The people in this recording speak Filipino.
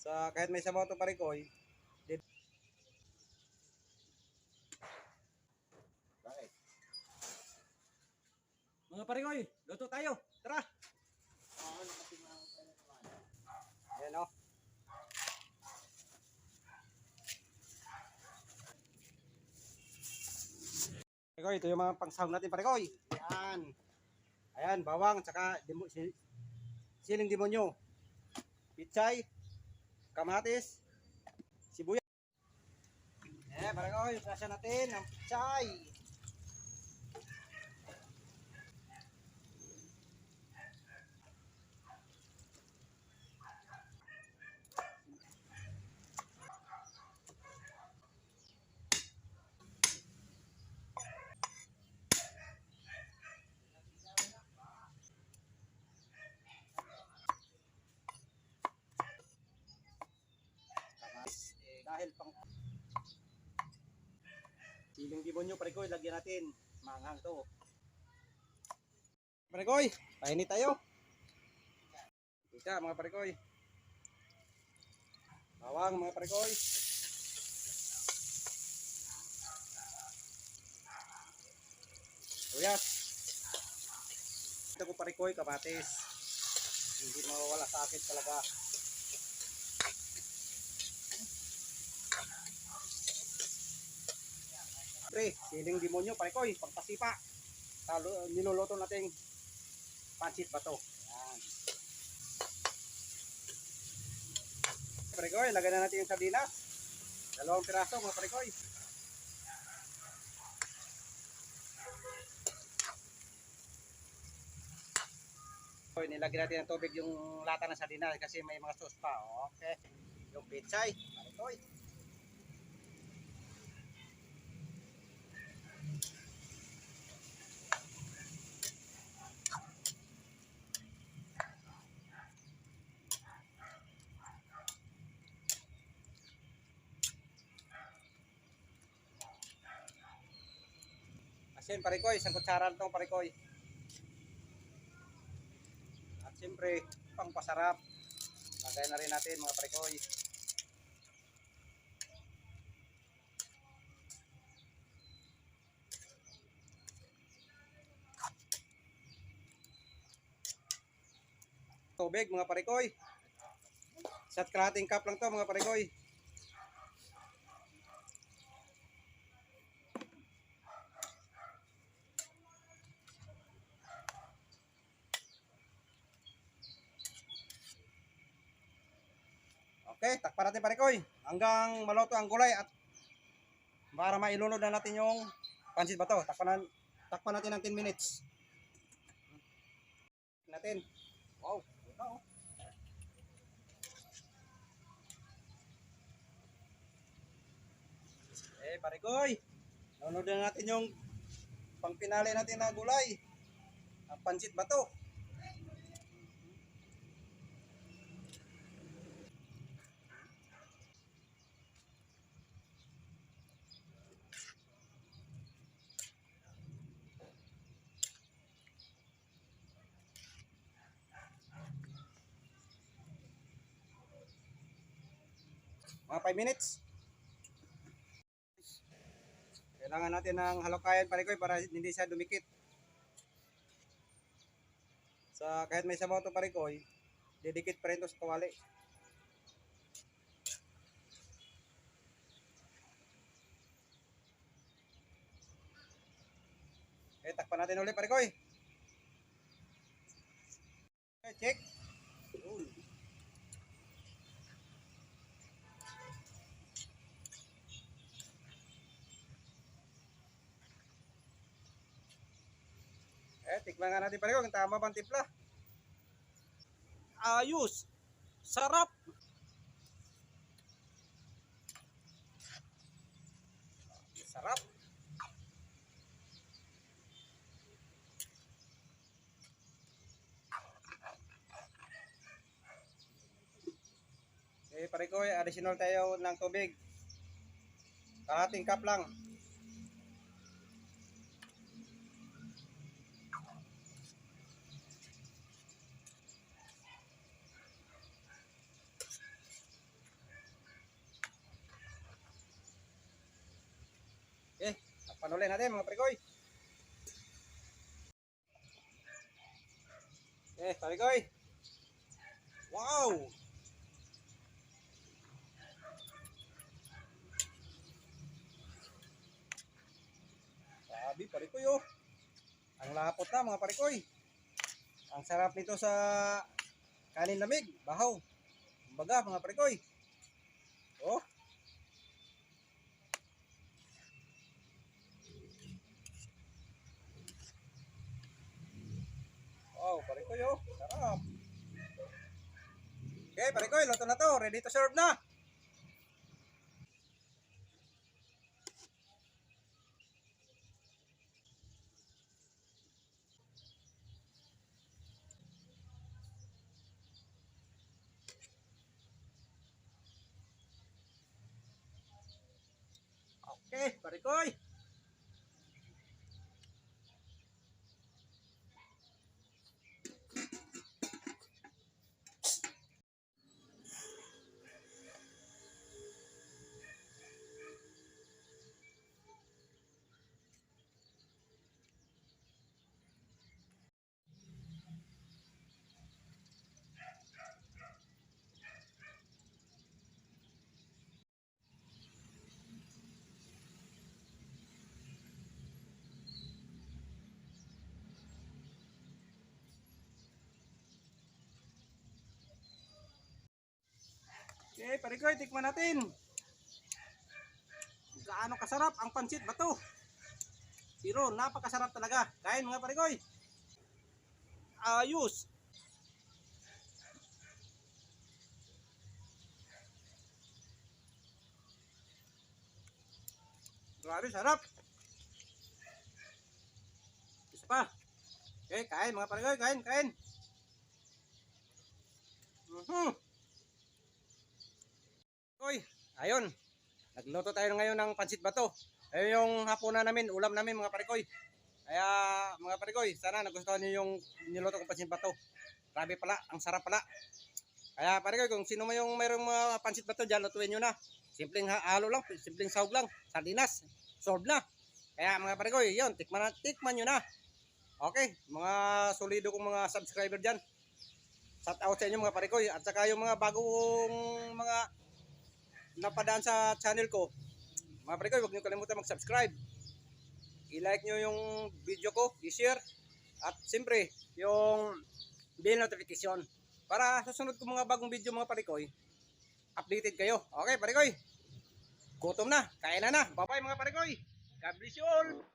Kahit may sabaw to parikoy, bakit? Mga parikoy, luto tayo. Tara. Ayan o. Parikoy, ito yung mga pangsahog natin parikoy. Ayan. Ayan, bawang, tsaka siling demonyo. Pichay, kamatis, sibuyas. Parikoy, prasa natin ang pichay. Dahil pang siling demonyo parikoy, lagyan natin. Manghang to. Parikoy, painit tayo. Ika mga parikoy. Bawang mga parikoy. Sibuyas. Ito ko parikoy, kamatis. Hindi mawawala sa akin talaga. Pre, siling demonyo parikoy, pangpasipa. Niluluto nating pancit bato. Ayan. Parikoy, lagyan na natin yung sardinas. 2 piraso mga parikoy. Nilagyan natin ng tubig yung lata ng sardinas kasi may mga sauce pa. Okay. Yung pichay, parikoy. Asin parikoy, 1 kutsara lang itong parikoy. At siyempre, pangpasarap. Lagay na rin natin mga parikoy. Tubig mga parikoy. 1 kalahating cup lang to mga parikoy. Okay, takpan natin parikoy hanggang maluto ang gulay at para mailunod na natin yung pancit bato. Takpan natin ng 10 minutes. Natin. Wow, ito oh. Parikoy. Lunod na natin yung pangpinali natin na gulay. Ang pancit bato. Mga 5 minutes. Kailangan natin ng halukayan parikoy para hindi siya dumikit. Kahit may sabaw to parikoy, didikit pa rin to sa kawali. Takpan natin ulit parikoy. Check. Tikman nga natin parikoy kung tama bang timpla. Ayos. Sarap. Sarap. Parikoy, additional tayo ng tubig. Kalahating cup lang. Takpan ulit natin mga parikoy. Okay, parikoy. Wow! Sabi parikoy oh. Ang lapot na mga parikoy. Ang sarap nito sa kanin lamig, bahaw. Kumbaga mga parikoy. Oh. Wow, parikoy oh. Sarap. Okay, parikoy, luto na to. Ready to serve na. Okay, parikoy. Okay, parikoy, tikman natin. Gaano kasarap ang pansit bato. Pero napakasarap talaga. Kain mga parikoy. Ayos. Grabe, sarap. Isa pa. Okay, kain mga parikoy, kain, kain. Oy, ayun. Nagluto tayo ngayon ng pansit bato. Ayun yung hapunan namin, ulam namin mga parikoy. Kaya mga parikoy, sana nagustuhan niyo yung niluto kong pansit bato. Grabe pala, ang sarap pala. Kaya parikoy, kung sino man yung mayroong mga pansit bato dyan, lutuin nyo na. Simpleng halo lang, simpleng sahog lang, sardinas, solve na. Kaya mga parikoy, yun, tikman nyo na. Okay, mga solido kong mga subscriber dyan. Shout out sa inyo mga parikoy. At saka yung mga bagong mga napadaan sa channel ko. Mga parikoy, huwag nyo kalimutan mag-subscribe. I-like nyo yung video ko, i-share. At siyempre, yung bell notification. Para sa sunod ko mga bagong video mga parikoy, updated kayo. Okay parikoy, gutom na, kain na na. Bye bye mga parikoy. God bless you all.